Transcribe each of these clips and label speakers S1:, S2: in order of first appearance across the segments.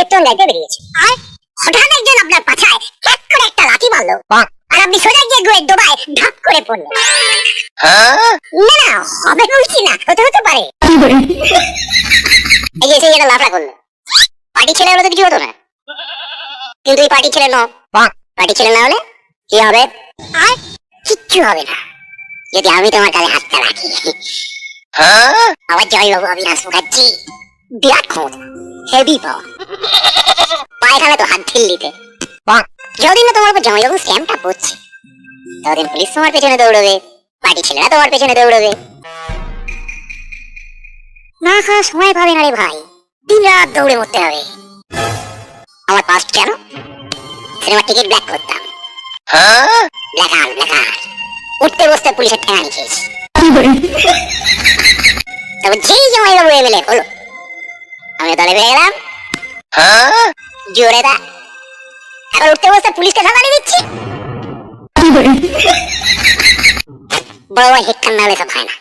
S1: কীর্তন গাইতে বেরিয়েছে, আর হঠাৎ একজন আপনার পাছায় এক করে একটা লাথি মারলো, আর আপনি সোজা গিয়ে গুয়ের ডোবায় ঢাক করে পড়লেন। না না, হবে বলছি না, হতে পারে। এই যে সেই একটা লাফড়া করলো, পার্টি ছেলে হলে তো কিছু হতো না, কিন্তু এই পার্টি ছেলে পার্টি ছেলে না হলে কি হবে? আর কিচ্ছু হবে না যদি আমি তোমার কাছে হাতটা রাখি। আমার জয়বাবু অবিনাশ মুখার্জি, বিরাট ক্ষমতা, হেভি পাওয়ার, পায়খানা তো হাত ঢিল্লিতে। যতদিন না তোমার উপর জয়বাবু স্ট্যাম্পটা পড়ছে, ততদিন পুলিশ তোমার পেছনে দৌড়বে, পার্টি ছেলেরা তোমার পেছনে দৌড়বে। না খাওয়ার সময় পাবে না রে ভাই, দিন রাত দৌড়ে মরতে হবে। আমার পাস্ট কেন, সিনেমার টিকিট ব্ল্যাক করতাম, ব্ল্যাক উঠতে বসতে পুলিশের ঠেঙানি খেয়েছি। তবে যেই জয়বাবু এমএলএ হলো, আমি দলে বেড়ে গেলাম, জোরে দা, এখন উঠতে বসতে পুলিশকে ঠেঙানি দিচ্ছি। বড় বড় হেডকান না হলে সব হয় না,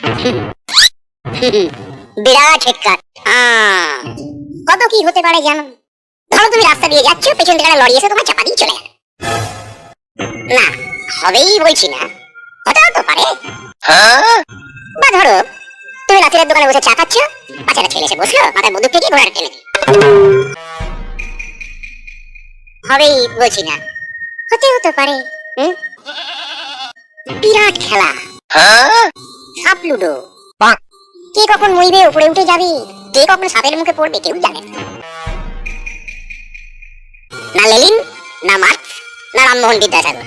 S1: বিরাট হেডকাট। কত কি হতে পারে জানো? ধরো তুমি রাস্তা দিয়ে যাচ্ছ, পেছন থেকে লরি এসে তোমার চাপা দিয়ে চলে গেল। না, হবেই বলছি না, হতে পারে। বা ধরো তুমি রাতের দোকানে বসে চা খাচ্ছ, পাঁচটা ছেলে এসে বসলো, মাথায় বন্দুক থেকে ঘোড়াটা টেনে দিল। হবেই বলছি না, হতে পারে। বিরাট খেলা, সাপ লুডো, কে কখন মইবে উপরে উঠে যাবি, কে কখন সাপের মুখে পড়বে কেউ জানে না। না লেলিন, না মার্কস, না রামমোহন বিদ্যাসাগর।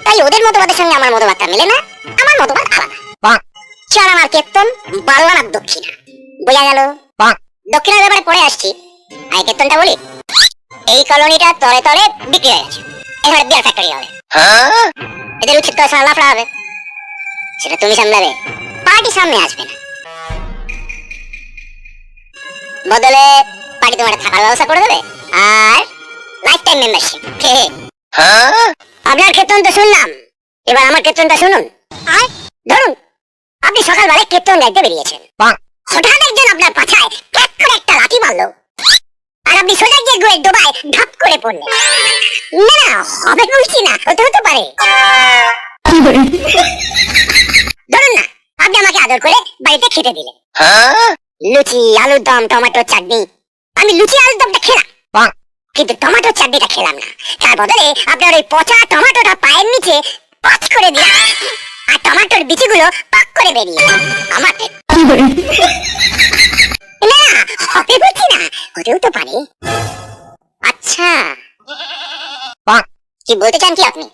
S1: তাই ওদের মতবাদের সঙ্গে আমার মতবাদটা মেলে না, আমার মতবাদ আলাদা। 4 আনার কীর্তন, 12 আনার দক্ষিণা, বোঝা গেল? দক্ষিণার ব্যাপারে পরে আসছি, আই কীর্তনটা বলি। এই কলোনিটা তলে তলে বিক্রি হয়ে গেছে, এখানে বিয়ার ফ্যাক্টরি হবে, এদের উচিত তো লাফড়া হবে, সেটা তুমি সামলাবে, পার্টি সামনে আসবে না। বদলে পার্টি তোমার থাকার ব্যবস্থা করে দেবে, আর লাইফ টাইম মেম্বারশিপ। আপনার কীর্তন তো শুনলাম, এবার আমার কীর্তনটা শুনুন। আর ধরুন আপনি সকালবেলায় কীর্তন গাইতে বেরিয়েছেন, হঠাৎ একজন আপনার পাছায় এক করে একটা লাথি মারলো, আর আপনি সোজা গিয়ে গুয়ের ডোবায় ঢাক করে পড়লেন। না না, হবে বলছি না, হতে পারে। ধরুন না আপনি আমাকে আদর করে বাড়িতে খেতে দিলেন, লুচি, আলুর দম, টমেটোর চাটনি। আমি লুচি আলুর দমটা খেলাম, কিন্তু টমেটোর চাটনিটা খেলাম না। তার বদলে আপনার ওই পচা টমেটোটা পায়ের নিচে পাঁচ করে দিলাম, আর টমেটোর বিচিগুলো পাক করে বেরিয়ে আমার পেট। না, হবে বলছি না, হতেও তো পারে। আচ্ছা, কি বলতে চান কি আপনি?